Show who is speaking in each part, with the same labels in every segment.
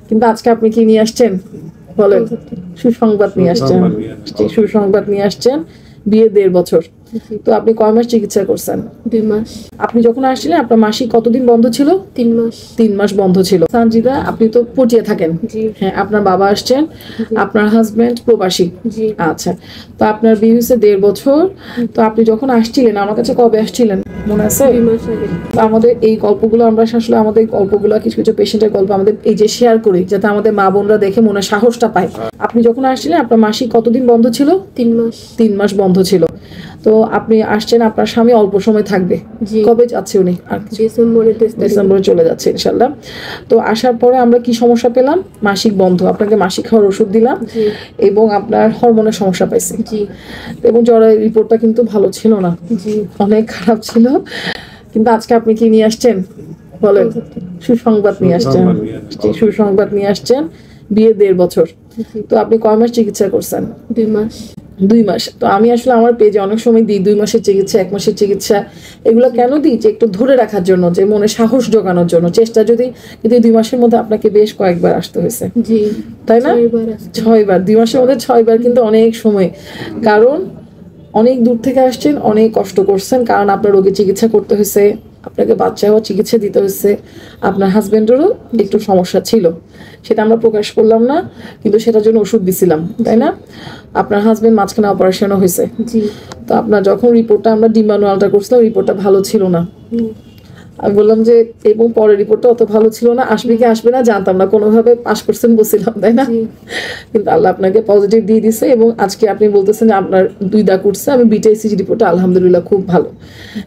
Speaker 1: কিন্তু আজকে আপনি কি নিয়ে আসছেন বলেন? সুসংবাদ নিয়ে আসছেন। সুসংবাদ নিয়ে আসছেন। বিয়ে 1.5 বছর। তো আপনি কয় মাস চিকিৎসা করছেন?
Speaker 2: 2 মাস।
Speaker 1: আপনি যখন আসছিলেন আপনার মাসিক কতদিন বন্ধ ছিল?
Speaker 2: 3 মাস।
Speaker 1: 3 মাস বন্ধ ছিল। সানজিদা, আপনি তো পটিয়ে থাকেন। হ্যাঁ, আপনার বাবা আসছেন, আপনার হাজবেন্ড প্রবাসী। আচ্ছা, তো আপনার বিয়ে হয়েছে 1.5 বছর। তো আপনি যখন আসছিলেন আমার কাছে কবে আসছিলেন মনে আছে?
Speaker 2: 2 মাস আগে।
Speaker 1: আমাদের এই গল্পগুলো আমরা আসলে আমাদের গল্পগুলো কিছু কিছু পেশেন্টের গল্প আমাদের এই যে শেয়ার করি, যাতে আমাদের মা বোনরা দেখে মনে সাহসটা পায়। আপনি যখন আসছিলেন আপনার মাসিক কতদিন বন্ধ ছিল?
Speaker 2: 3 মাস।
Speaker 1: 3 মাস বন্ধ ছিল। তো আপনি আসছেন, আপনার স্বামী অল্প সময় থাকবে। কবে যাচ্ছে উনি? ডিসেম্বরে চলে যাচ্ছে ইনশাল্লাহ। তো আসার পরে আমরা কি সমস্যা পেলাম? মাসিক বন্ধ। আপনাকে মাসিক খাওয়ার ওষুধ দিলাম এবং আপনার হরমোনের সমস্যা পাইছি। এবং জ্বরের রিপোর্টটা কিন্তু ভালো ছিল না, অনেক খারাপ ছিল। কিন্তু আজকে আপনি কি নিয়ে আসছেন বলেন? সুসংবাদ নিয়ে আসছেন। সুসংবাদ নিয়ে আসছেন। বিয়ে 1.5 বছর। তো আপনি কয় মাস চিকিৎসা করছেন?
Speaker 2: 2 মাস।
Speaker 1: 2 মাস। তো আমি আসলে আমার পেজে অনেক সময় দিই 2 মাসের চিকিৎসা, 1 মাসের চিকিৎসা। এগুলো কেন দিই? যে একটু ধরে রাখার জন্য, যে মনে সাহস জোগানোর জন্য চেষ্টা। যদি কিন্তু 2 মাসের মধ্যে আপনাকে বেশ কয়েকবার আসতে হয়েছে, তাই না? 6 বার। 2 মাসের মধ্যে 6 বার কিন্তু অনেক সময়। কারণ অনেক দূর থেকে আসছেন, অনেক কষ্ট করছেন, কারণ আপনার রোগীর চিকিৎসা করতে হয়েছে, আপনাকে বাচ্চা হওয়ার চিকিৎসা দিতে হয়েছে, আপনার হাজবেন্ডেরও একটু সমস্যা ছিল, সেটা আমরা প্রকাশ করলাম না, কিন্তু সেটার জন্য ওষুধ দিছিলাম, তাই না? আপনার হাজবেন্ড মাঝখানে অপারেশনও হয়েছে। তো আপনার যখন রিপোর্টটা আমরা ডিম্বাণু করছিলাম, রিপোর্টটা ভালো ছিল না। আমি বললাম যে, এবং পরের রিপোর্টটা অত ভালো ছিল না, আসবে কি আসবে না জানতাম না, কোনোভাবে পাস করছেন বলছিলাম, তাই না? কিন্তু আল্লাহ আপনাকে পজিটিভ দিয়ে দিছে এবং আজকে আপনি বলতেছেন যে আপনার 2 দাগ উঠছে। আমি বিটিআইসিজি রিপোর্টটা আলহামদুলিল্লাহ খুব ভালো,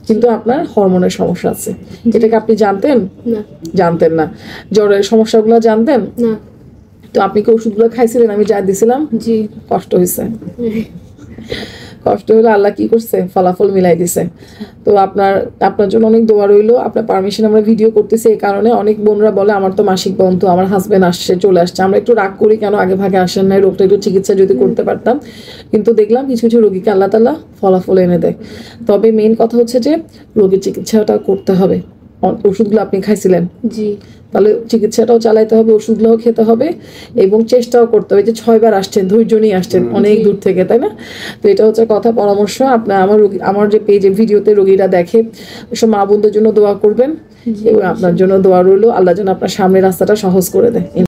Speaker 1: কিন্তু আপনার হরমোনের সমস্যা আছে। এটাকে আপনি জানতেন?
Speaker 2: না।
Speaker 1: জানতেন না। জ্বরের সমস্যাগুলো জানতেন
Speaker 2: না।
Speaker 1: তো আপনি কি ওষুধগুলো খাইছিলেন? আমি যা দিছিলাম। কষ্ট হয়েছে। কষ্ট হলো, আল্লাহ কি করছে, ফলাফল মিলাই দিছে। তো আপনার জন্য অনেক দোয়া রইলো। আপনার পারমিশন আমরা ভিডিও করতেছি এই কারণে, অনেক বোনরা বলে আমার তো মাসিক বন্ধ, আমার হাজবেন্ড আসছে, চলে আসছে। আমরা একটু রাগ করি, কেন আগে ভাগে আসেন নাই, রোগটা একটু চিকিৎসা যদি করতে পারতাম। কিন্তু দেখলাম কিছু কিছু রোগীকে আল্লাহ তাআলা ফলাফল এনে দেয়। তবে মেইন কথা হচ্ছে যে রোগীর চিকিৎসাটা করতে হবে। ওষুধগুলো আপনি খাইছিলেন, তাহলে চিকিৎসাটাও চালাইতে হবে, ওষুধগুলোও খেতে হবে এবং চেষ্টাও করতে হবে। যে 6 বার আসছেন, ধৈর্য নিয়ে আসছেন অনেক দূর থেকে, তাই না? তো এটা হচ্ছে কথা, পরামর্শ। আপনার আমার যে পেজে ভিডিওতে রোগীরা দেখে, ওইসব মা বোনদের জন্য দোয়া করবেন এবং আপনার জন্য দোয়া রইলো। আল্লাহ যেন আপনার সামনের রাস্তাটা সহজ করে দেয়।